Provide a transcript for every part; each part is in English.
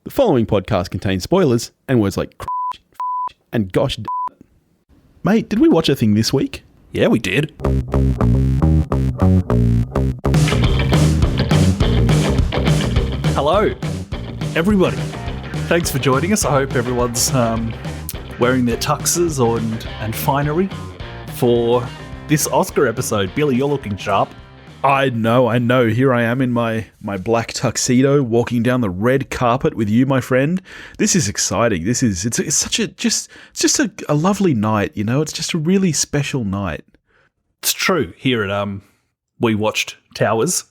The following podcast contains spoilers and words like and gosh. Mate, did we watch a thing this week? Yeah, we did. Hello, everybody. Thanks for joining us. I hope everyone's wearing their tuxes and finery for this Oscar episode. Billy, you're looking sharp. I know. Here I am in my black tuxedo, walking down the red carpet with you, my friend. This is exciting. It's such a just a lovely night. You know, it's just a really special night. It's true. Here at We Watched Towers,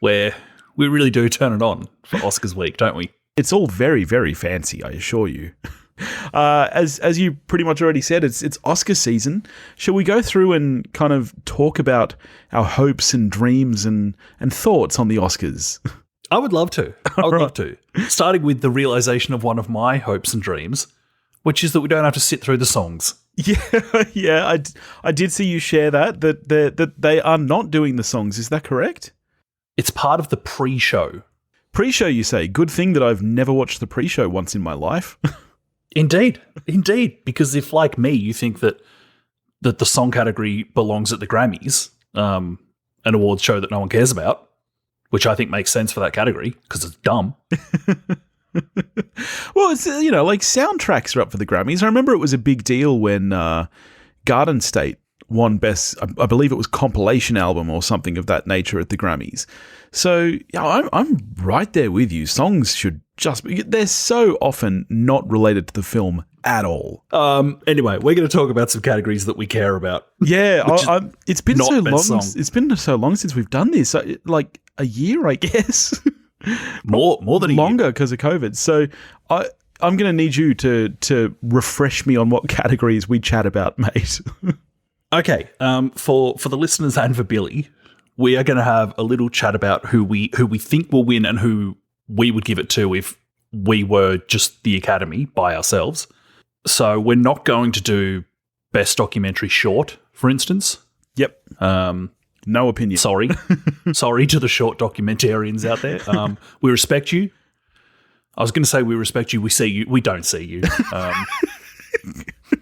where we really do turn it on for Oscars week, don't we? It's all very, very fancy, I assure you. As you pretty much already said, it's Oscar season. Shall we go through and kind of talk about our hopes and dreams and thoughts on the Oscars? I would love to. Love to. Starting with the realization of one of my hopes and dreams, which is that we don't have to sit through the songs. Yeah. I did see you share that they are not doing the songs. Is that correct? It's part of the pre-show. Pre-show, you say? Good thing that I've never watched the pre-show once in my life. Indeed. Because if, like me, you think that the song category belongs at the Grammys, an awards show that no one cares about, which I think makes sense for that category because it's dumb. Well, it's, like soundtracks are up for the Grammys. I remember it was a big deal when Garden State won best, I believe it was compilation album or something of that nature at the Grammys. So yeah, I'm right there with you. Songs should they're so often not related to the film at all. Anyway, we're going to talk about some categories that we care about. Yeah, it's been so long. Song. It's been so long since we've done this. Like a year, I guess. more than a longer because of COVID. So I'm going to need you to refresh me on what categories we chat about, mate. Okay, for the listeners and for Billy, we are going to have a little chat about who we think will win and who we would give it to if we were just the Academy by ourselves. So we're not going to do Best Documentary Short, for instance. Yep. No opinion. Sorry. Sorry to the short documentarians out there. We respect you. I was going to say we respect you. We see you. We don't see you.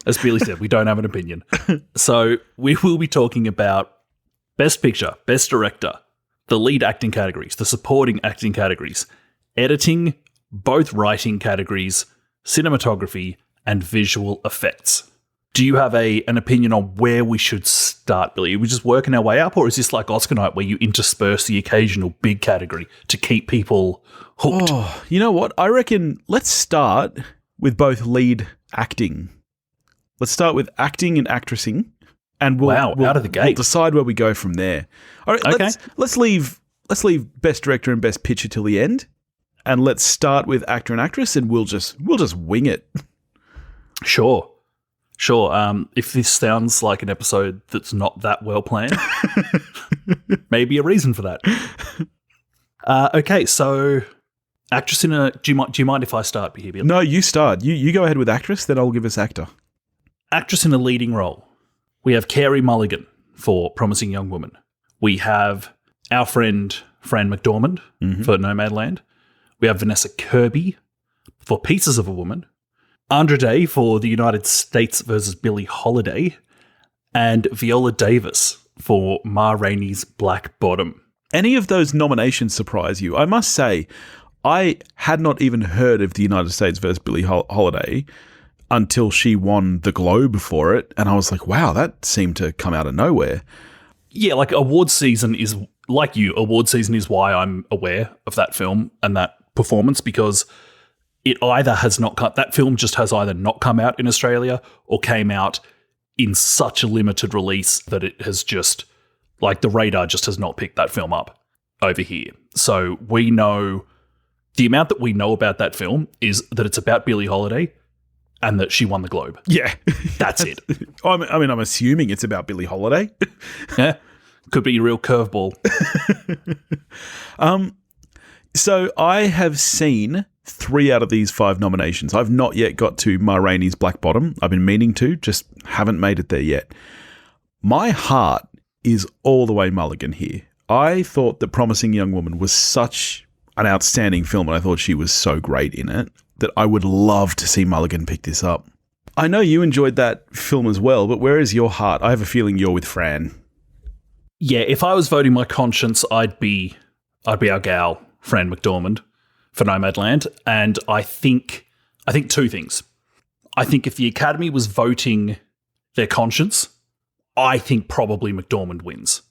As Billy said, we don't have an opinion. So we will be talking about Best Picture, Best Director, the lead acting categories, the supporting acting categories, editing, both writing categories, cinematography, and visual effects. Do you have an opinion on where we should start, Billy? Are we just working our way up, or is this like Oscar night where you intersperse the occasional big category to keep people hooked? Oh, you know what? I reckon let's start with both lead acting. Let's start with acting and actressing, and we'll out of the gate. We'll decide where we go from there. All right, okay. Let's leave Best Director and Best Picture till the end, and let's start with actor and actress, and we'll just wing it. Sure. If this sounds like an episode that's not that well planned, maybe a reason for that. Okay, so actress in a. Do you mind if I start here, Billy? No, you start. You go ahead with actress, then I'll give us actor. Actress in a leading role. We have Carey Mulligan for Promising Young Woman. We have our friend Fran McDormand for Nomadland. We have Vanessa Kirby for Pieces of a Woman. Andra Day for The United States versus Billie Holiday. And Viola Davis for Ma Rainey's Black Bottom. Any of those nominations surprise you? I must say, I had not even heard of The United States versus Billie Holiday until she won the Globe for it, and I was like, wow, that seemed to come out of nowhere. Yeah, like awards season is, like you, awards season is why I'm aware of that film and that performance, because it either has not come, that film just has either not come out in Australia or came out in such a limited release that it has just, like the radar just has not picked that film up over here. So we know, the amount that we know about that film is that it's about Billie Holiday and that she won the Globe. Yeah. That's it. I mean, I'm assuming it's about Billie Holiday. Yeah. Could be a real curveball. So I have seen 3 out of these 5 nominations. I've not yet got to Ma Rainey's Black Bottom. I've been meaning to, just haven't made it there yet. My heart is all the way Mulligan here. I thought that Promising Young Woman was such an outstanding film, and I thought she was so great in it that I would love to see Mulligan pick this up. I know you enjoyed that film as well, but where is your heart? I have a feeling you're with Fran. Yeah, if I was voting my conscience, I'd be our gal, Fran McDormand, for Nomadland. And I think two things. I think if the Academy was voting their conscience, I think probably McDormand wins.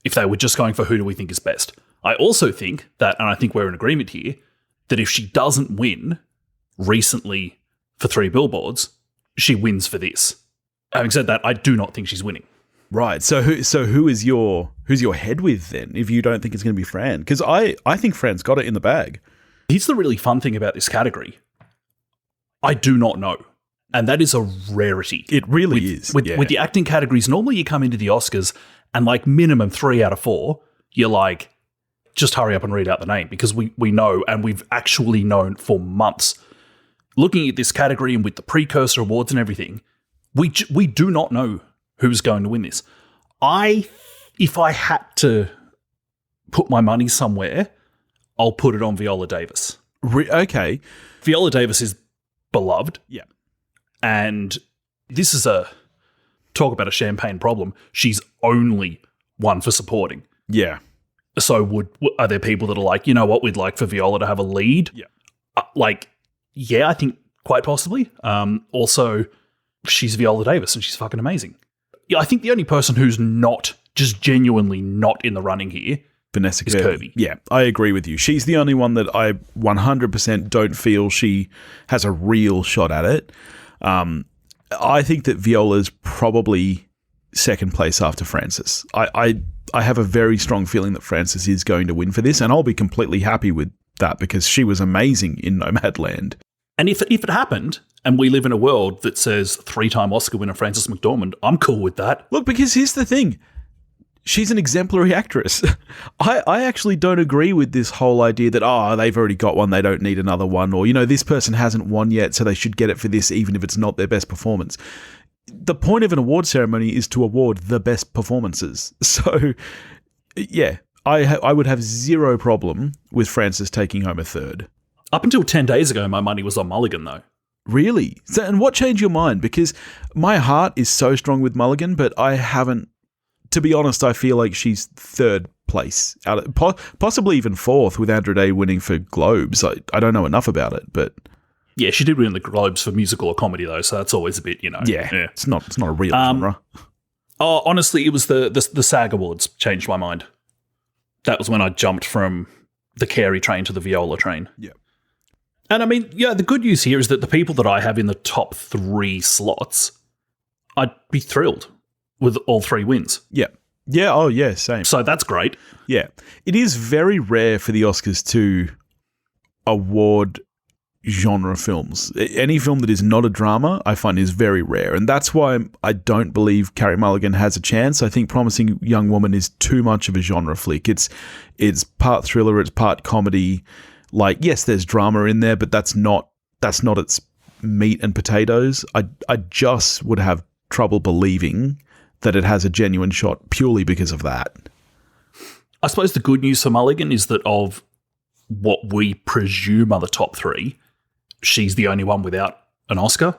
If they were just going for who do we think is best. I also think that, and I think we're in agreement here, that if she doesn't win recently for 3 Billboards, she wins for this. Having said that, I do not think she's winning. Right. So who's your head with then, if you don't think it's going to be Fran? Because I think Fran's got it in the bag. Here's the really fun thing about this category. I do not know. And that is a rarity. It really is. With the acting categories, normally you come into the Oscars and like minimum 3 out of 4, you're like, just hurry up and read out the name, because we know, and we've actually known for months. Looking at this category and with the precursor awards and everything, we do not know who's going to win this. If I had to put my money somewhere, I'll put it on Viola Davis. Okay. Viola Davis is beloved. Yeah. And this is talk about a champagne problem. She's only won for supporting. Yeah. So are there people that are like, you know what, we'd like for Viola to have a lead? Yeah. I think quite possibly. Also, she's Viola Davis and she's fucking amazing. Yeah, I think the only person who's not, just genuinely not in the running here, Vanessa is Kirby. Kirby. Yeah, I agree with you. She's the only one that I 100% don't feel she has a real shot at it. I think that Viola's probably second place after Frances. I have a very strong feeling that Frances is going to win for this, and I'll be completely happy with that because she was amazing in Nomadland. And if it happened, and we live in a world that says 3-time Oscar winner Frances McDormand, I'm cool with that. Look, because here's the thing. She's an exemplary actress. I actually don't agree with this whole idea that, they've already got one, they don't need another one, or, this person hasn't won yet, so they should get it for this even if it's not their best performance. The point of an award ceremony is to award the best performances. So, yeah, I would have zero problem with Frances taking home a third. Up until 10 days ago, my money was on Mulligan, though. Really? So, and what changed your mind? Because my heart is so strong with Mulligan, but I haven't. To be honest, I feel like she's third place, possibly even fourth, with Andra Day winning for Globes. I don't know enough about it, but yeah, she did win the Globes for musical or comedy, though, so that's always a bit, Yeah, it's not a real genre. Oh, honestly, it was the SAG Awards changed my mind. That was when I jumped from the Carey train to the Viola train. Yeah. And I mean, yeah, the good news here is that the people that I have in the top 3 slots, I'd be thrilled with all 3 wins. Yeah. Yeah, oh yeah, same. So that's great. Yeah. It is very rare for the Oscars to award genre films. Any film that is not a drama, I find is very rare. And that's why I don't believe Carey Mulligan has a chance. I think Promising Young Woman is too much of a genre flick. It's part thriller, it's part comedy. Like, yes, there's drama in there, but that's not its meat and potatoes. I just would have trouble believing that it has a genuine shot purely because of that. I suppose the good news for Mulligan is that of what we presume are the top 3, she's the only one without an Oscar.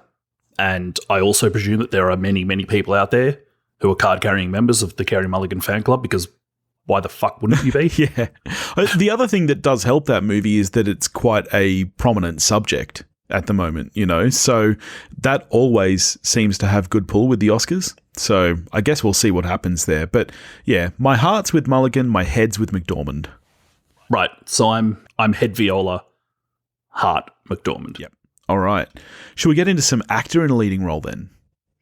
And I also presume that there are many, many people out there who are card-carrying members of the Carey Mulligan fan club, because why the fuck wouldn't you be? Yeah. The other thing that does help that movie is that it's quite a prominent subject at the moment, so that always seems to have good pull with the Oscars. So I guess we'll see what happens there. But yeah, my heart's with Mulligan, my head's with McDormand. Right. So I'm head Viola, heart McDormand. Yep. All right. Should we get into some actor in a leading role then?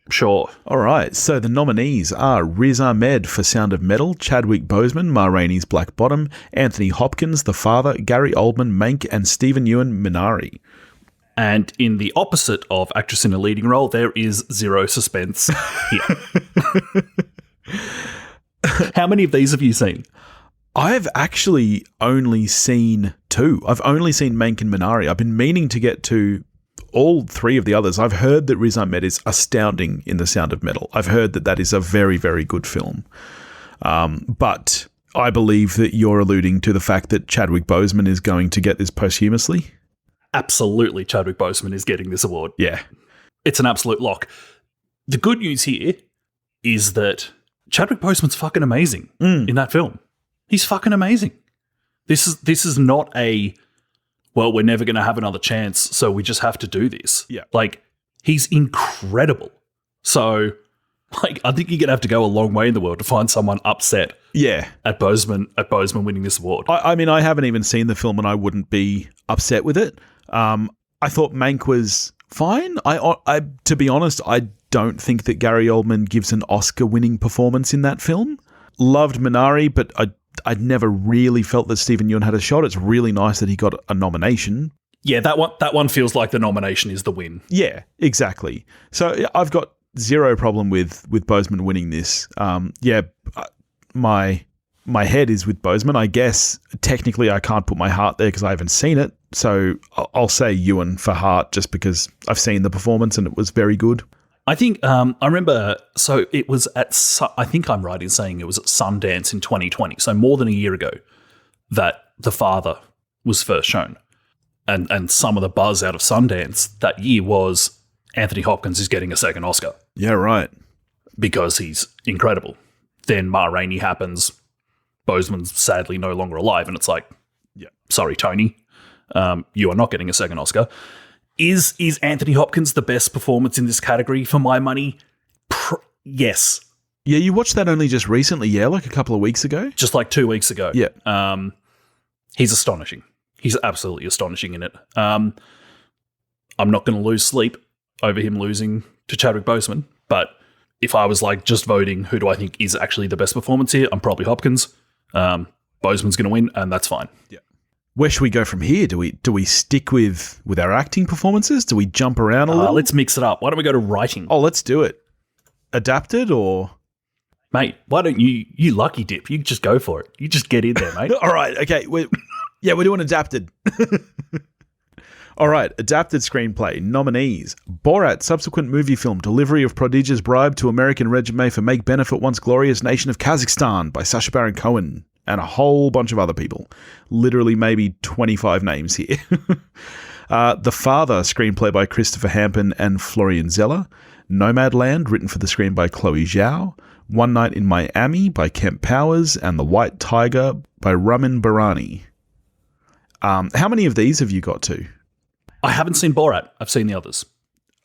Sure. All right. So the nominees are Riz Ahmed for Sound of Metal, Chadwick Boseman, Ma Rainey's Black Bottom, Anthony Hopkins, The Father, Gary Oldman, Mank, and Stephen Ewan, Minari. And in the opposite of actress in a leading role, there is zero suspense here. How many of these have you seen? I've actually only seen 2. I've only seen Mank and Minari. I've been meaning to get to all 3 of the others. I've heard that Riz Ahmed is astounding in The Sound of Metal. I've heard that is a very, very good film. But I believe that you're alluding to the fact that Chadwick Boseman is going to get this posthumously. Absolutely, Chadwick Boseman is getting this award. Yeah. It's an absolute lock. The good news here is that Chadwick Boseman's fucking amazing in that film. He's fucking amazing. This is not a, well, we're never going to have another chance, so we just have to do this. Yeah. Like, he's incredible. So, like, I think you're going to have to go a long way in the world to find someone upset at Boseman winning this award. I mean, I haven't even seen the film and I wouldn't be upset with it. I thought Mank was fine. I to be honest, I don't think that Gary Oldman gives an Oscar-winning performance in that film. Loved Minari, but I'd never really felt that Stephen Yeun had a shot. It's really nice that he got a nomination. Yeah, that one feels like the nomination is the win. Yeah, exactly. So I've got zero problem with Boseman winning this. My head is with Boseman. I guess technically I can't put my heart there because I haven't seen it. So I'll say Ewan for heart just because I've seen the performance and it was very good. I think I remember. So it was I think I'm right in saying it was at Sundance in 2020. So more than a year ago that The Father was first shown, and some of the buzz out of Sundance that year was Anthony Hopkins is getting a second Oscar. Yeah, right. Because he's incredible. Then Ma Rainey happens. Boseman's sadly no longer alive, and it's like, yeah, sorry, Tony, you are not getting a second Oscar. Is Anthony Hopkins the best performance in this category for my money? Yes. Yeah, you watched that only just recently, like a couple of weeks ago? Just like 2 weeks ago. Yeah. He's astonishing. He's absolutely astonishing in it. I'm not going to lose sleep over him losing to Chadwick Boseman, but if I was like just voting who do I think is actually the best performance here, I'm probably Hopkins. Boseman's going to win, and that's fine. Yeah. Where should we go from here? Do we stick with our acting performances? Do we jump around a little? Let's mix it up. Why don't we go to writing? Oh, let's do it. Adapted or? Mate, why don't you lucky dip? You just go for it. You just get in there, mate. All right. Okay. We're doing adapted. All right. Adapted screenplay. Nominees. Borat, subsequent movie film, delivery of prodigious bribe to American regime for make benefit once glorious nation of Kazakhstan by Sacha Baron Cohen. And a whole bunch of other people. Literally maybe 25 names here. The Father, screenplay by Christopher Hampton and Florian Zeller. Nomadland, written for the screen by Chloe Zhao. One Night in Miami by Kemp Powers. And The White Tiger by Ramin Barani. How many of these have you got to? I haven't seen Borat. I've seen the others.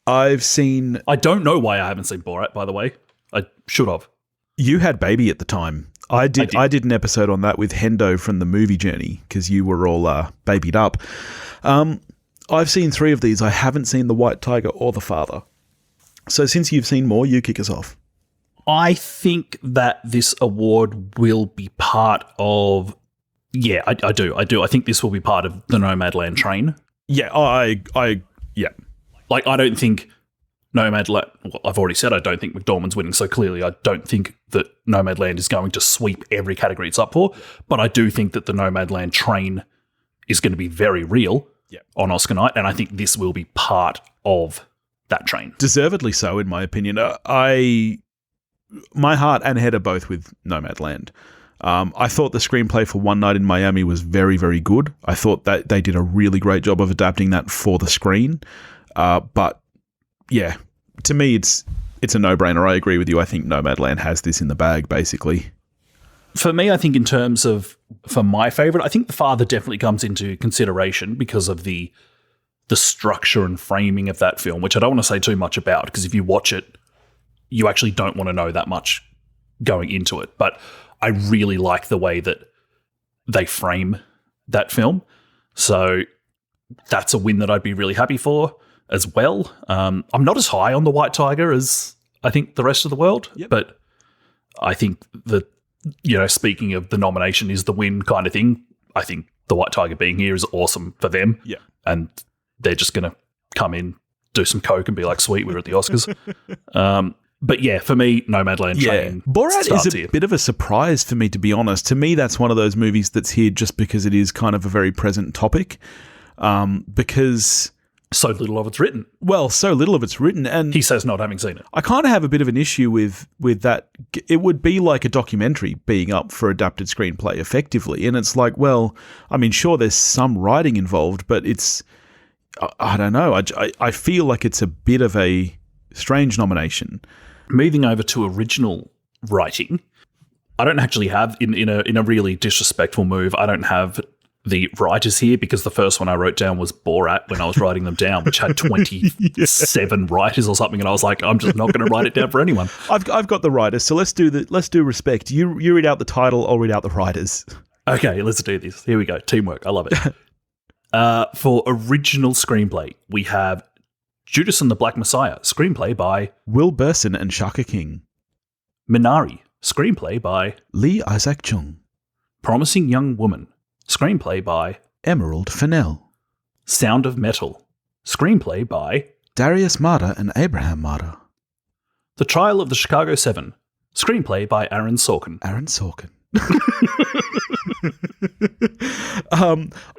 I don't know why I haven't seen Borat, by the way. I should have. You had baby at the time. I did an episode on that with Hendo from the Movie Journey because you were all babied up. I've seen 3 of these. I haven't seen The White Tiger or The Father. So since you've seen more, you kick us off. I think that this award will be part of... Yeah, I do. I think this will be part of the Nomadland train. Yeah, yeah. Like, I don't think Nomadland... Well, I've already said I don't think McDormand's winning, so clearly I don't think that Nomadland is going to sweep every category it's up for, but I do think that the Nomadland train is going to be very real on Oscar night, and I think this will be part of that train. Deservedly so, in my opinion. My heart and head are both with Nomadland. I thought the screenplay for One Night in Miami was very, very good. I thought that they did a really great job of adapting that for the screen. But yeah, to me, it's a no-brainer. I agree with you. I think Nomadland has this in the bag, basically. For me, I think in terms of, for my favourite, I think The Father definitely comes into consideration because of the structure and framing of that film, which I don't want to say too much about, because if you watch it, you actually don't want to know that much going into it. But I really like the way that they frame that film. So that's a win that I'd be really happy for as well. I'm not as high on The White Tiger as I think the rest of the world, but I think that, speaking of the nomination is the win kind of thing, I think The White Tiger being here is awesome for them. Yeah. And they're just going to come in, do some coke and be like, sweet, we're at the Oscars. But yeah, for me, Nomadland train. Borat is a bit of a surprise for me, to be honest. To me, that's one of those movies that's here just because it is kind of a very present topic. Because So little of it's written. Well, so little of it's written, and He says not having seen it. I kind of have a bit of an issue with that. It would be like a documentary being up for adapted screenplay effectively, and it's like, well, I mean, sure, there's some writing involved, but it's, I don't know. I feel like it's a bit of a strange nomination. Moving over to original writing, I don't actually have, in a really disrespectful move, I don't have the writers here, because the first one I wrote down was Borat when I was writing them down, which had 27 writers or something, and I was like, I'm just not going to write it down for anyone. I've got the writers, so let's do respect. You read out the title, I'll read out the writers. Okay, let's do this. Here we go. Teamwork. I love it. For original screenplay, we have Judas and the Black Messiah, screenplay by Will Burson and Shaka King. Minari, screenplay by Lee Isaac Chung. Promising Young Woman, screenplay by Emerald Fennell. Sound of Metal, screenplay by Darius Marder and Abraham Marder. The Trial of the Chicago 7, screenplay by Aaron Sorkin. Aaron Sorkin.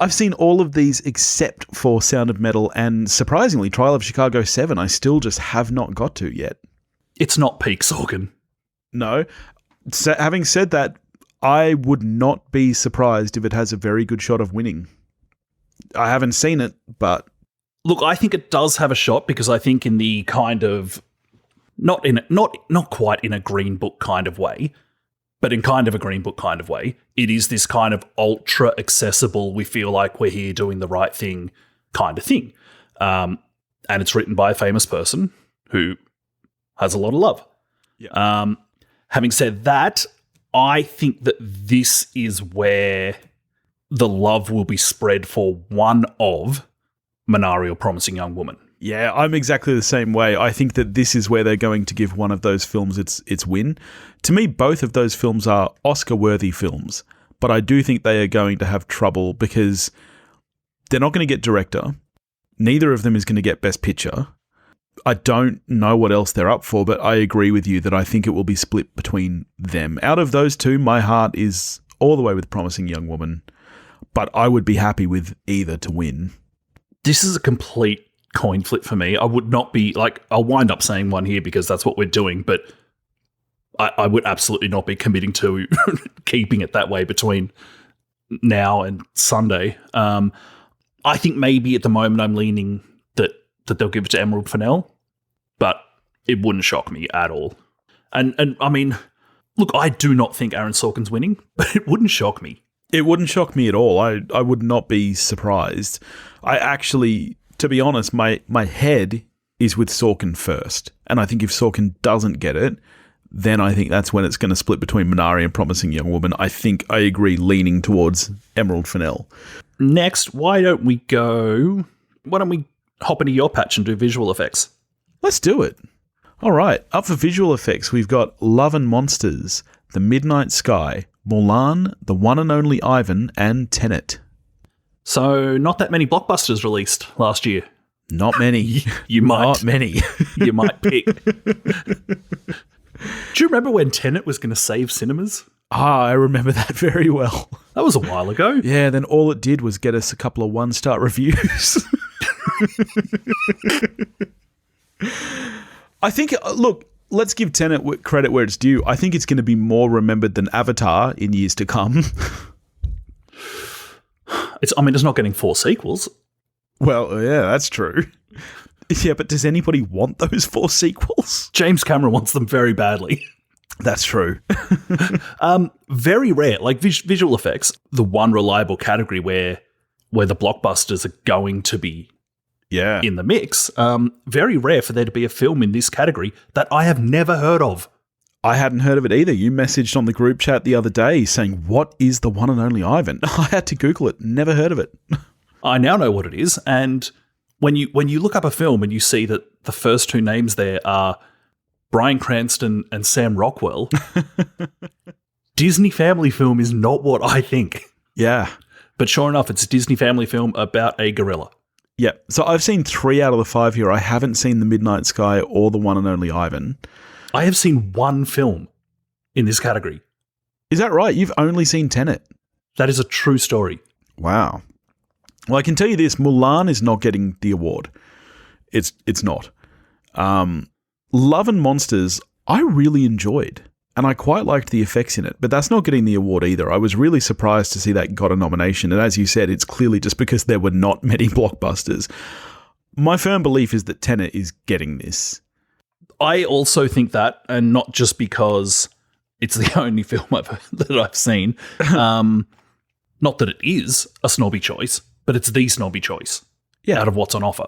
I've seen all of these except for Sound of Metal, and surprisingly, Trial of Chicago 7 I still just have not got to yet. It's not peak Sorkin. No. So, having said that, I would not be surprised if it has a very good shot of winning. I haven't seen it, but... Look, I think it does have a shot, because I think in the kind of... Not quite in a Green Book kind of way, but in kind of a Green Book kind of way, it is this kind of ultra accessible, we feel like we're here doing the right thing kind of thing. And it's written by a famous person who has a lot of love. Yeah. Having said that, I think that this is where the love will be spread for one of Minari or Promising Young Woman. Yeah, I'm exactly the same way. I think that this is where they're going to give one of those films its win. To me, both of those films are Oscar-worthy films, but I do think they are going to have trouble because they're not going to get director. Neither of them is going to get Best Picture. I don't know what else they're up for, but I agree with you that I think it will be split between them. Out of those two, my heart is all the way with Promising Young Woman, but I would be happy with either to win. This is a complete coin flip for me. I would not be, I'll wind up saying one here because that's what we're doing, but I would absolutely not be committing to keeping it that way between now and Sunday. I think maybe at the moment I'm leaning that they'll give it to Emerald Fennell, but it wouldn't shock me at all. And I mean, look, I do not think Aaron Sorkin's winning, but it wouldn't shock me. It wouldn't shock me at all. I would not be surprised. I actually, to be honest, my head is with Sorkin first. And I think if Sorkin doesn't get it, then I think that's when it's going to split between Minari and Promising Young Woman. I think I agree leaning towards Emerald Fennell. Next, why don't we hop into your patch and do visual effects? Let's do it. All right, up for visual effects, we've got Love and Monsters, The Midnight Sky, Mulan, The One and Only Ivan, and Tenet. So not that many blockbusters released last year. Not many. You might. Not many. You might pick. Do you remember when Tenet was going to save cinemas? I remember that very well. That was a while ago. Yeah, then all it did was get us a couple of one-star reviews. I think, look, let's give Tenet credit where it's due. I think it's going to be more remembered than Avatar in years to come. It's not getting 4 sequels. Well, yeah, that's true. Yeah, but does anybody want those 4 sequels? James Cameron wants them very badly. That's true. Very rare, like visual effects, the one reliable category where the blockbusters are going to be in the mix. Very rare for there to be a film in this category that I have never heard of. I hadn't heard of it either. You messaged on the group chat the other day saying, what is The One and Only Ivan? I had to Google it. Never heard of it. I now know what it is. And when you look up a film and you see that the first 2 names there are Bryan Cranston and Sam Rockwell, Disney family film is not what I think. Yeah. But sure enough, it's a Disney family film about a gorilla. Yeah. So I've seen 3 out of the 5 here. I haven't seen The Midnight Sky or The One and Only Ivan. I have seen 1 film in this category. Is that right? You've only seen Tenet? That is a true story. Wow. Well, I can tell you this: Mulan is not getting the award. It's not. Love and Monsters, I really enjoyed, and I quite liked the effects in it, but that's not getting the award either. I was really surprised to see that got a nomination, and as you said, it's clearly just because there were not many blockbusters. My firm belief is that Tenet is getting this. I also think that, and not just because it's the only film that I've seen. Not that it is a snobby choice, but it's the snobby choice out of what's on offer.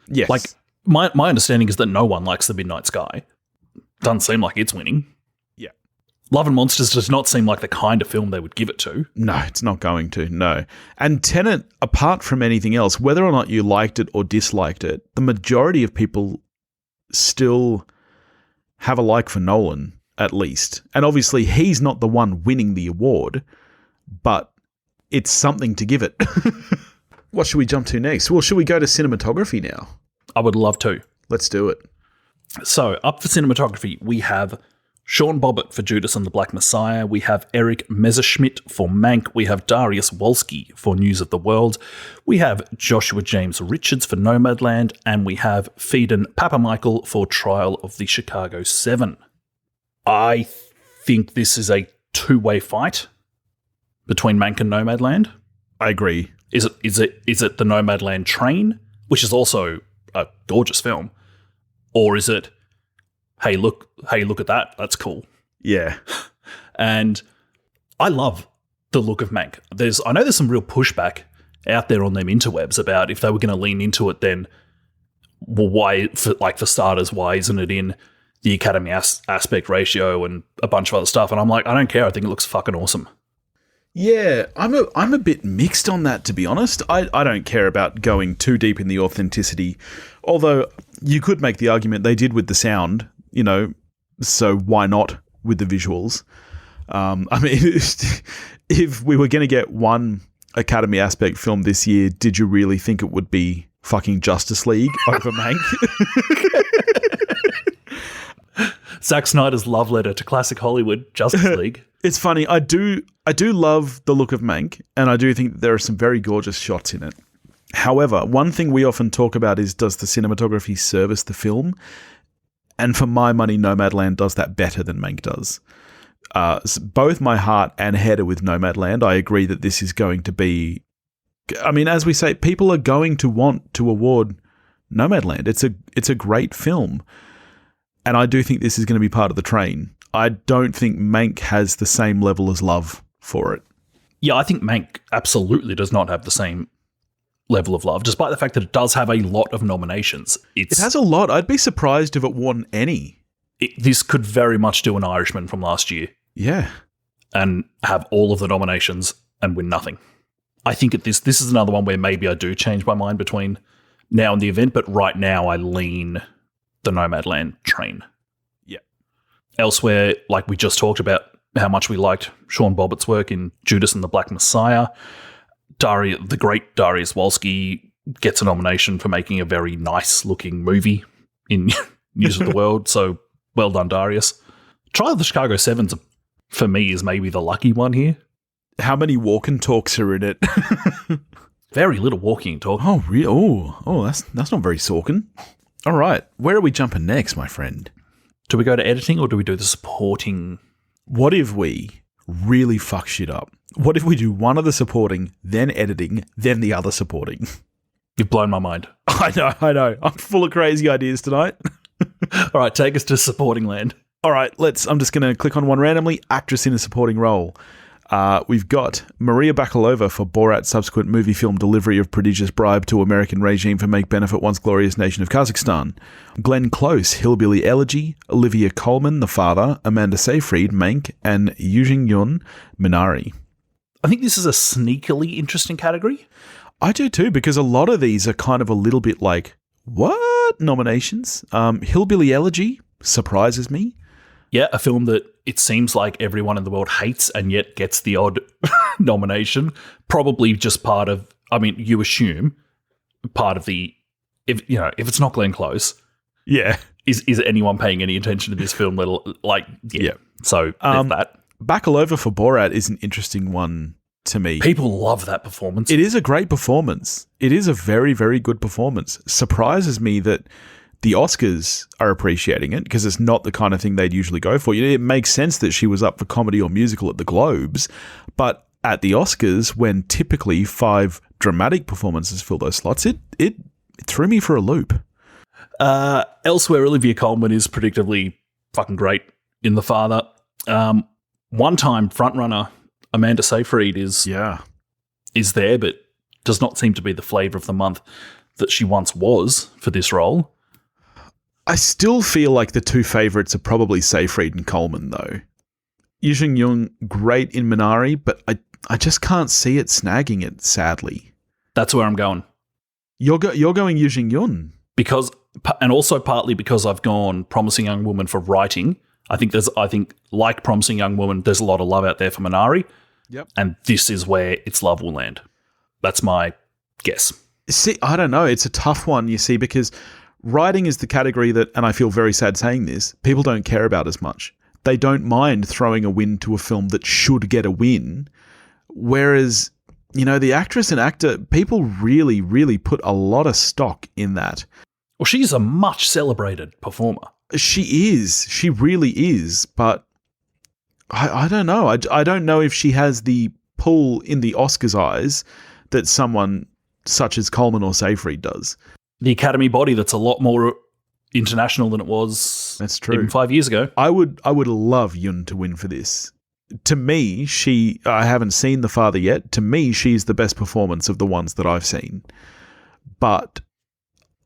Yes. Like, my understanding is that no one likes The Midnight Sky. Doesn't seem like it's winning. Yeah. Love and Monsters does not seem like the kind of film they would give it to. No, it's not going to, no. And Tenet, apart from anything else, whether or not you liked it or disliked it, the majority of people still have a like for Nolan, at least. And obviously, he's not the one winning the award, but it's something to give it. What should we jump to next? Well, should we go to cinematography now? I would love to. Let's do it. So, up for cinematography, we have Sean Bobbitt for Judas and the Black Messiah. We have Eric Messerschmidt for Mank. We have Darius Wolski for News of the World. We have Joshua James Richards for Nomadland. And we have Pheidon Papamichael for Trial of the Chicago 7. I think this is a two-way fight between Mank and Nomadland. I agree. Is it the Nomadland train, which is also a gorgeous film, or is it, hey look at that, that's cool? Yeah. And I love the look of Mank. I know there's some real pushback out there on them interwebs about if they were going to lean into it, then well, why, for starters, why isn't it in the Academy aspect ratio and a bunch of other stuff? And I'm like, I don't care. I think it looks fucking awesome. Yeah, I'm a bit mixed on that, to be honest. I don't care about going too deep in the authenticity, although you could make the argument they did with the sound, so why not with the visuals? I mean, if we were going to get one Academy aspect film this year, did you really think it would be fucking Justice League over Mank? Zack Snyder's love letter to classic Hollywood, Justice League. It's funny. I do love the look of Mank, and I do think that there are some very gorgeous shots in it. However, one thing we often talk about is, does the cinematography service the film? And for my money, Nomadland does that better than Mank does. Both my heart and head are with Nomadland. I agree that this is going to be... I mean, as we say, people are going to want to award Nomadland. It's a great film. And I do think this is going to be part of the train. I don't think Mank has the same level as love for it. Yeah, I think Mank absolutely does not have the same level of love, despite the fact that it does have a lot of nominations. It has a lot. I'd be surprised if it won any. This could very much do an Irishman from last year. Yeah. And have all of the nominations and win nothing. I think this is another one where maybe I do change my mind between now and the event, but right now I lean the Nomadland train. Yeah. Elsewhere, like we just talked about how much we liked Sean Bobbitt's work in Judas and the Black Messiah. The great Darius Wolski gets a nomination for making a very nice-looking movie in News of the World, so well done, Darius. Trial of the Chicago 7, for me, is maybe the lucky one here. How many walk and talks are in it? Very little walking and talking. Oh, really? Oh, that's not very Sorkin. All right, where are we jumping next, my friend? Do we go to editing or do we do the supporting? What if we really fuck shit up? What if we do one of the supporting, then editing, then the other supporting? You've blown my mind. I know. I'm full of crazy ideas tonight. All right, take us to supporting land. All right, I'm just going to click on one randomly. Actress in a supporting role. We've got Maria Bakalova for Borat's subsequent movie film delivery of prodigious bribe to American regime for make benefit once glorious nation of Kazakhstan. Glenn Close, Hillbilly Elegy. Olivia Colman, The Father. Amanda Seyfried, Mank. And Yujing Yun, Minari. I think this is a sneakily interesting category. I do too, because a lot of these are kind of a little bit like, what? Nominations? Hillbilly Elegy surprises me. Yeah, a film that it seems like everyone in the world hates and yet gets the odd nomination. Probably just part of, I mean, you assume part of the, if it's not Glenn Close. Yeah. Is anyone paying any attention to this film? Yeah. So there's that. Bakalova for Borat is an interesting one to me. People love that performance. It is a great performance. It is a very, very good performance. Surprises me that the Oscars are appreciating it because it's not the kind of thing they'd usually go for. It makes sense that she was up for comedy or musical at the Globes, but at the Oscars, when typically 5 dramatic performances fill those slots, it threw me for a loop. Elsewhere, Olivia Colman is predictably fucking great in The Father. One-time frontrunner Amanda Seyfried is there, but does not seem to be the flavour of the month that she once was for this role. I still feel like the 2 favourites are probably Seyfried and Coleman, though. Yu Jung, great in Minari, but I just can't see it snagging it, sadly. That's where I'm going. You're going Yu Jung. Because, and also partly because I've gone Promising Young Woman for writing. I think like Promising Young Woman, there's a lot of love out there for Minari. Yep. And this is where its love will land. That's my guess. See, I don't know. It's a tough one, you see, because writing is the category that, and I feel very sad saying this, people don't care about as much. They don't mind throwing a win to a film that should get a win. Whereas, the actress and actor, people really, really put a lot of stock in that. Well, she's a much celebrated performer. She is. She really is. But I don't know. I don't know if she has the pull in the Oscars' eyes that someone such as Coleman or Seyfried does. The Academy body that's a lot more international than it was. That's true. Even 5 years ago. I would love Yun to win for this. To me, I haven't seen The Father yet. To me, she's the best performance of the ones that I've seen. But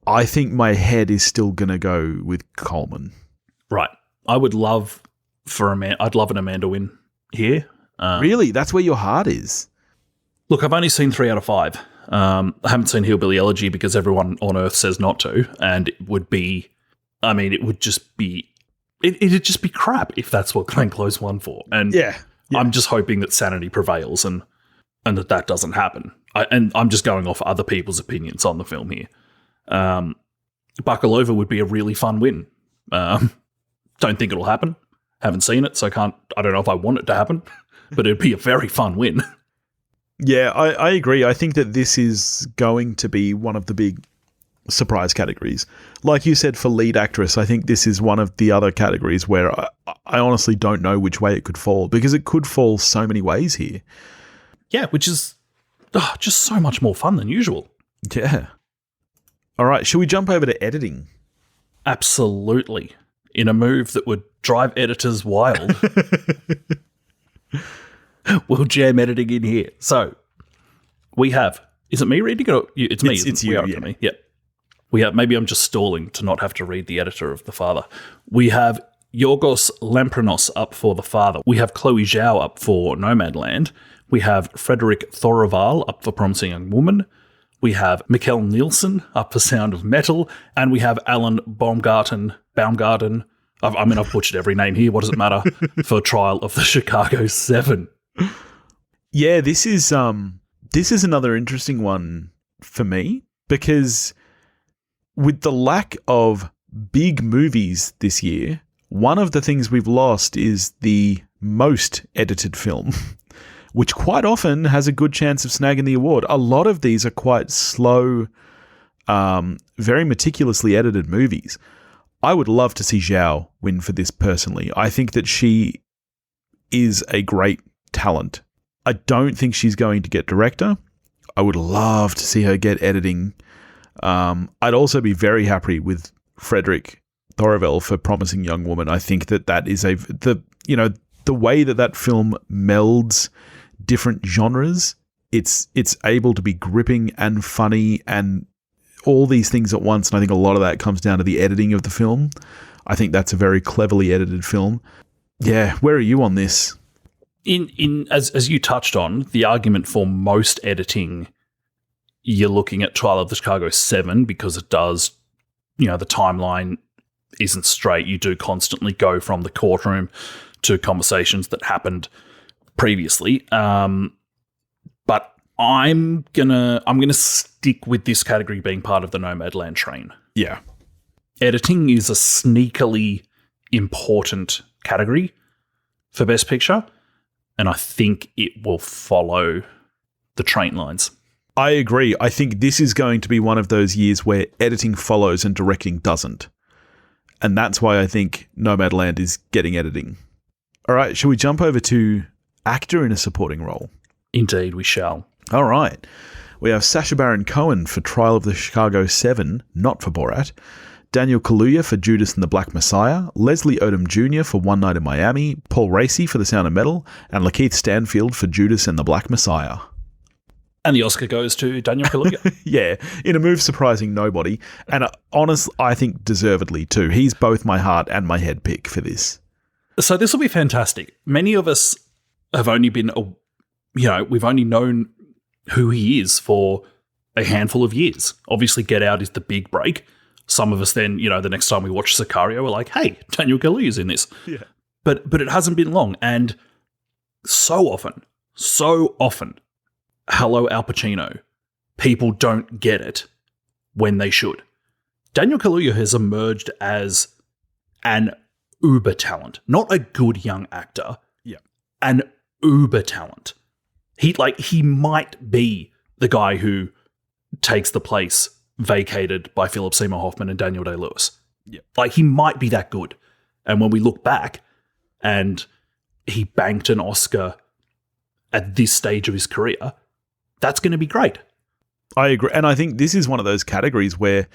I think my head is still going to go with Coleman. Right. I would love I'd love an Amanda win here. Really? That's where your heart is? Look, I've only seen 3 out of 5. I haven't seen Hillbilly Elegy because everyone on Earth says not to, and it would just be crap if that's what Glenn Close won for. And yeah. I'm just hoping that sanity prevails and that doesn't happen. And I'm just going off other people's opinions on the film here. Bakalova would be a really fun win. Don't think it'll happen. Haven't seen it, so I don't know if I want it to happen, but it'd be a very fun win. Yeah, I agree. I think that this is going to be one of the big surprise categories. Like you said, for lead actress, I think this is one of the other categories where I honestly don't know which way it could fall, because it could fall so many ways here. Yeah, which is just so much more fun than usual. Yeah. All right, should we jump over to editing? Absolutely. In a move that would drive editors wild. We'll jam editing in here. So, we have... Is it me reading it? Or it's me. It's you, yeah. Me. Yep. We have... Maybe I'm just stalling to not have to read the editor of The Father. We have Yorgos Lamprinos up for The Father. We have Chloe Zhao up for Nomadland. We have Frederick Thoroval up for Promising Young Woman. We have Mikkel Nielsen up for Sound of Metal. And we have Alan Baumgarten. I've butchered every name here. What does it matter? For Trial of the Chicago 7. Yeah, this is another interesting one for me, because with the lack of big movies this year, one of the things we've lost is the most edited film, which quite often has a good chance of snagging the award. A lot of these are quite slow, very meticulously edited movies. I would love to see Zhao win for this personally. I think that she is a great talent. I don't think she's going to get director. I would love to see her get editing. I'd also be very happy with Frederick Thorovel for Promising Young Woman. I think that is the way that film melds different genres. It's able to be gripping and funny and all these things at once, and I think a lot of that comes down to the editing of the film. I think that's a very cleverly edited film. Yeah, where are you on this? As you touched on, the argument for most editing, you're looking at Trial of the Chicago 7 because it does, the timeline isn't straight. You do constantly go from the courtroom to conversations that happened previously. But I'm gonna stick with this category being part of the Nomadland train. Yeah. Editing is a sneakily important category for Best Picture. and I think it will follow the train lines. I agree. I think this is going to be one of those years where editing follows and directing doesn't. And that's why I think Nomadland is getting editing. All right, shall we jump over to actor in a supporting role? Indeed, we shall. All right. We have Sacha Baron Cohen for Trial of the Chicago 7, not for Borat. Daniel Kaluuya for Judas and the Black Messiah. Leslie Odom Jr. for One Night in Miami. Paul Raci for The Sound of Metal. And Lakeith Stanfield for Judas and the Black Messiah. And the Oscar goes to Daniel Kaluuya. Yeah, in a move surprising nobody. And honestly, I think deservedly too. He's both my heart and my head pick for this. So this will be fantastic. Many of us have only been, we've only known who he is for a handful of years. Obviously, Get Out is the big break. Some of us then, the next time we watch Sicario, we're like, hey, Daniel Kaluuya's in this. Yeah. But it hasn't been long. And so often, hello, Al Pacino, people don't get it when they should. Daniel Kaluuya has emerged as an uber talent, not a good young actor. Yeah. An uber talent. He might be the guy who takes the place vacated by Philip Seymour Hoffman and Daniel Day-Lewis. Yeah. He might be that good. And when we look back and he banked an Oscar at this stage of his career, that's going to be great. I agree. And I think this is one of those categories where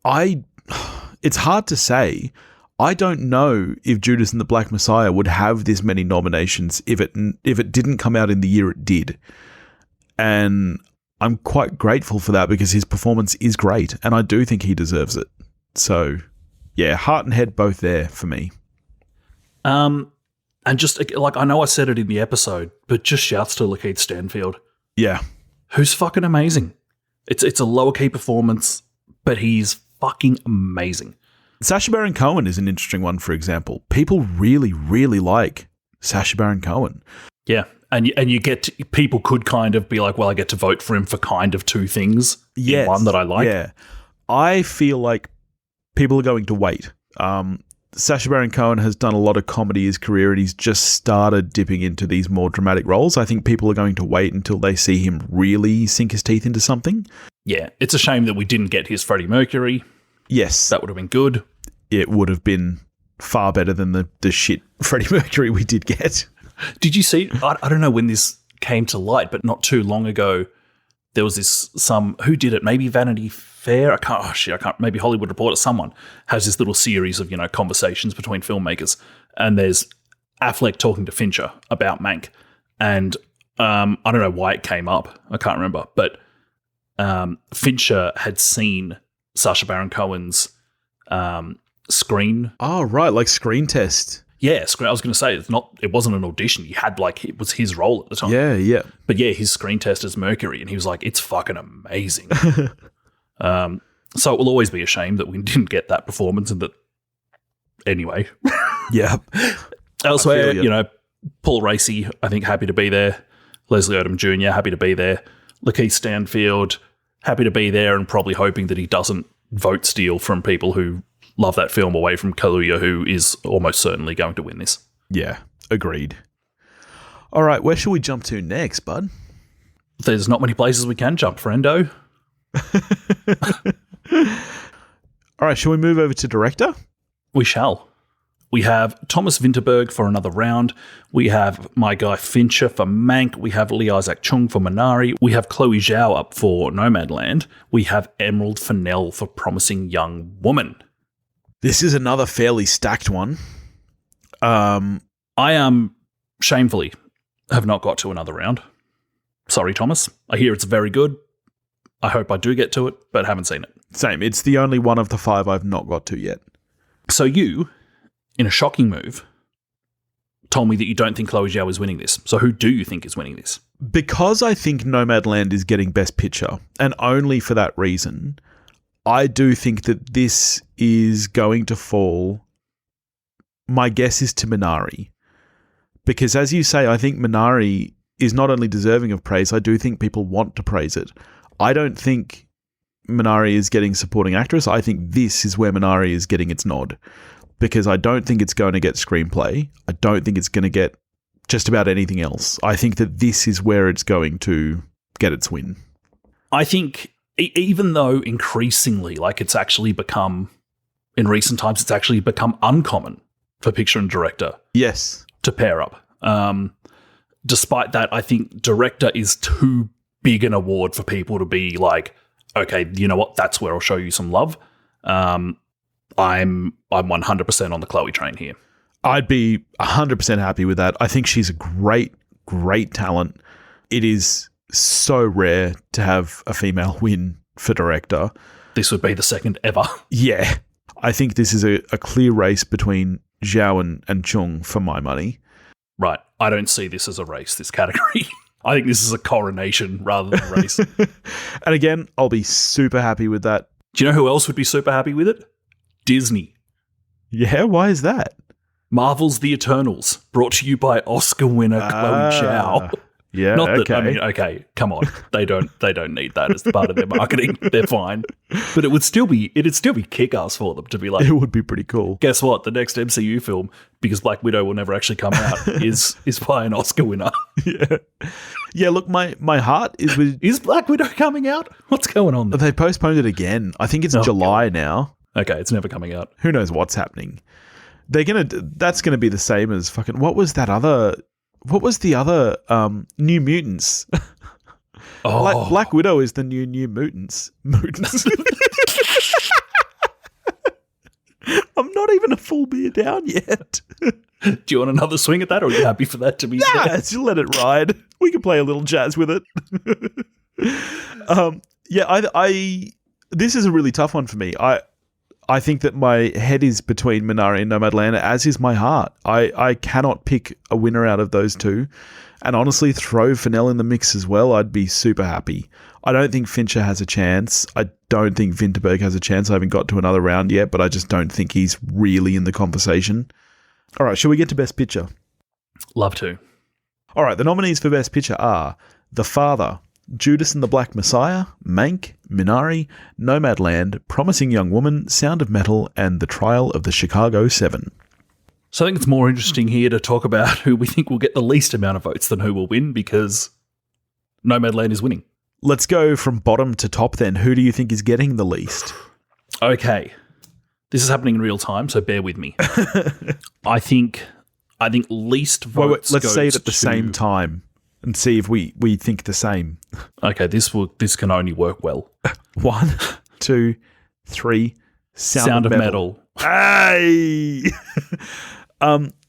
it's hard to say. I don't know if Judas and the Black Messiah would have this many nominations if it didn't come out in the year it did. And I'm quite grateful for that because his performance is great and I do think he deserves it. So, yeah, heart and head both there for me. And just I know I said it in the episode, but just shouts to Lakeith Stanfield. Yeah. Who's fucking amazing. It's a lower key performance, but he's fucking amazing. Sacha Baron Cohen is an interesting one, for example. People really, really like Sacha Baron Cohen. Yeah. And you get to, people could kind of be like, well, I get to vote for him for kind of two things. Yes. One that I like. Yeah. I feel like people are going to wait. Sacha Baron Cohen has done a lot of comedy in his career and he's just started dipping into these more dramatic roles. I think people are going to wait until they see him really sink his teeth into something. Yeah. It's a shame that we didn't get his Freddie Mercury. Yes. That would have been good. It would have been far better than the shit Freddie Mercury we did get. Did you see, I don't know when this came to light, but not too long ago, there was who did it? Maybe Vanity Fair? I can't, maybe Hollywood Reporter, someone has this little series of, conversations between filmmakers. And there's Affleck talking to Fincher about Mank. And I don't know why it came up. I can't remember. But Fincher had seen Sacha Baron Cohen's screen. Oh, right, like screen test. Yeah, I was going to say it wasn't an audition. He had it was his role at the time. Yeah, yeah. But yeah, his screen test is Mercury, and he was like, "It's fucking amazing." So it will always be a shame that we didn't get that performance, and that anyway. Yeah. Elsewhere, Paul Raci, I think, happy to be there. Leslie Odom Jr. happy to be there. Lakeith Stanfield happy to be there, and probably hoping that he doesn't vote steal from people who love that film away from Kaluuya, who is almost certainly going to win this. Yeah, agreed. All right, where shall we jump to next, bud? There's not many places we can jump, friendo. All right, shall we move over to director? We shall. We have Thomas Vinterberg for Another Round. We have my guy Fincher for Mank. We have Lee Isaac Chung for Minari. We have Chloe Zhao up for Nomadland. We have Emerald Fennell for Promising Young Woman. This is another fairly stacked one. I shamefully have not got to another round. Sorry, Thomas. I hear it's very good. I hope I do get to it, but haven't seen it. Same. It's the only one of the 5 I've not got to yet. So you, in a shocking move, told me that you don't think Chloe Zhao is winning this. So who do you think is winning this? Because I think Nomadland is getting Best Picture, and only for that reason, I do think that this is going to fall. My guess is to Minari. Because as you say, I think Minari is not only deserving of praise, I do think people want to praise it. I don't think Minari is getting supporting actress. I think this is where Minari is getting its nod. Because I don't think it's going to get screenplay. I don't think it's going to get just about anything else. I think that this is where it's going to get its win. I think even though increasingly, like it's actually become, in recent times, it's actually become uncommon for picture and director Yes. to pair up. Despite that, I think director is too big an award for people to be like, okay, you know what, that's where I'll show you some love. I'm 100% on the Chloe train here. I'd be 100% happy with that. I think she's a great, great talent. It is so rare to have a female win for director. This would be the second ever. Yeah. I think this is a clear race between Zhao and Chung for my money. Right. I don't see this as a race, this category. I think this is a coronation rather than a race. And again, I'll be super happy with that. Do you know who else would be super happy with it? Disney. Yeah, why is that? Marvel's The Eternals, brought to you by Oscar winner Chloe Zhao. Yeah, Not that, okay. I mean, okay, come on. They don't need that as part of their marketing. They're fine. But it'd still be kick-ass for them to be like, It would be pretty cool. guess what? The next MCU film, because Black Widow will never actually come out, is by an Oscar winner. Yeah, look, my heart is with... Is Black Widow coming out? What's going on there? They postponed it again. I think it's July now. Okay, it's never coming out. Who knows what's happening? That's gonna be the same as fucking... What was the other New Mutants? Oh, Black Widow is the new Mutants. I'm not even a full beer down yet. do you want another swing at that, or are you happy for that to be? Nah, just let it ride. We can play a little jazz with it. This is a really tough one for me. I think that my head is between Minari and Nomadland, as is my heart. I cannot pick a winner out of those two. And honestly, throw Fennell in the mix as well. I'd be super happy. I don't think Fincher has a chance. I don't think Vinterberg has a chance. I haven't got to another round yet, but I just don't think he's really in the conversation. All right, shall we get to Best Picture? Love to. All right, the nominees for Best Picture are The Father, Judas and the Black Messiah, Mank, Minari, Nomadland, Promising Young Woman, Sound of Metal, and The Trial of the Chicago 7. So I think it's more interesting here to talk about who we think will get the least amount of votes than who will win, because Nomadland is winning. Let's go from bottom to top then. Who do you think is getting the least? Okay. This is happening in real time, so bear with me. I think least votes. Let's goes say it at the to- same time and see if we think the same. Okay, this can only work well. 1, 2, 3. Sound of Metal. Hey!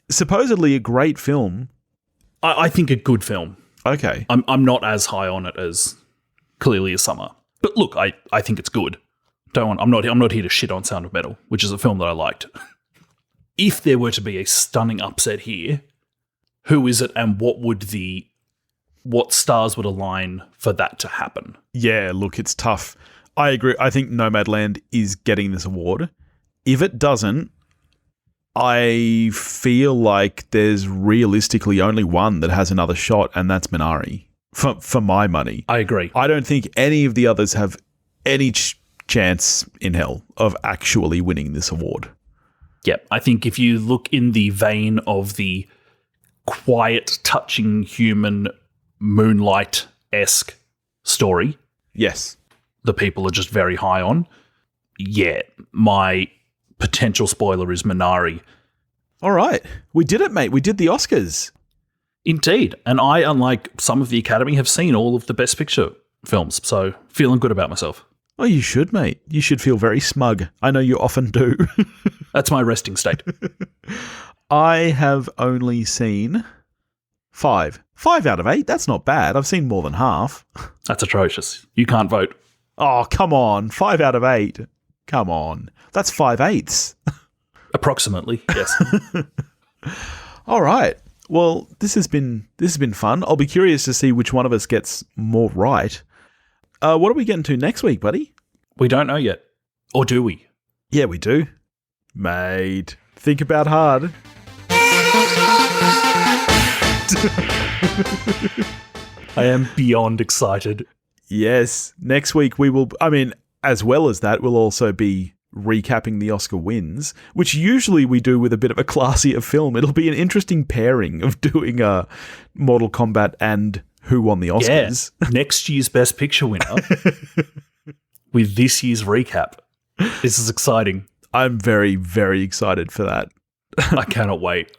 Supposedly a great film. I think a good film. Okay. I'm not as high on it as Clearly a Summer, but look, I think it's good. I'm not here to shit on Sound of Metal, which is a film that I liked. If there were to be a stunning upset here, who is it, and what stars would align for that to happen? Yeah, look, it's tough. I agree. I think Nomadland is getting this award. If it doesn't, I feel like there's realistically only one that has another shot, and that's Minari, for my money. I agree. I don't think any of the others have any chance in hell of actually winning this award. Yep. I think if you look in the vein of the quiet, touching human Moonlight-esque story, Yes. the people are just very high on. Yeah, my potential spoiler is Minari. All right. We did it, mate. We did the Oscars. Indeed. And I, unlike some of the Academy, have seen all of the Best Picture films, so feeling good about myself. Oh, you should, mate. You should feel very smug. I know you often do. That's my resting state. I have only seen 5. 5 out of 8? That's not bad. I've seen more than half. That's atrocious. You can't vote. Oh, come on. 5 out of 8. Come on. That's 5/8. Approximately, yes. All right. Well, this has been fun. I'll be curious to see which one of us gets more right. What are we getting to next week, buddy? We don't know yet. Or do we? Yeah, we do. Mate, think about hard. I am beyond excited. Yes. Next week we will, as well as that, we'll also be recapping the Oscar wins, which usually we do with a bit of a classier film. It'll be an interesting pairing of doing Mortal Kombat and who won the Oscars. Yeah, next year's Best Picture winner with this year's recap. This is exciting. I'm very, very excited for that. I cannot wait.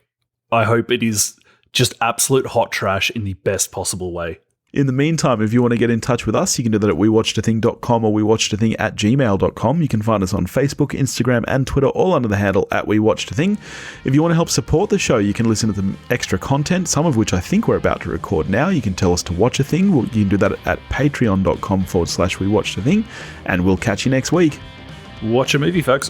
I hope it is just absolute hot trash in the best possible way. In the meantime, if you want to get in touch with us, you can do that at wewatchedathing.com or wewatchedathing@gmail.com. You can find us on Facebook, Instagram, and Twitter, all under the handle @wewatchedathing. If you want to help support the show, you can listen to the extra content, some of which I think we're about to record now. You can tell us to watch a thing. You can do that at patreon.com/wewatchedathing, and we'll catch you next week. Watch a movie, folks.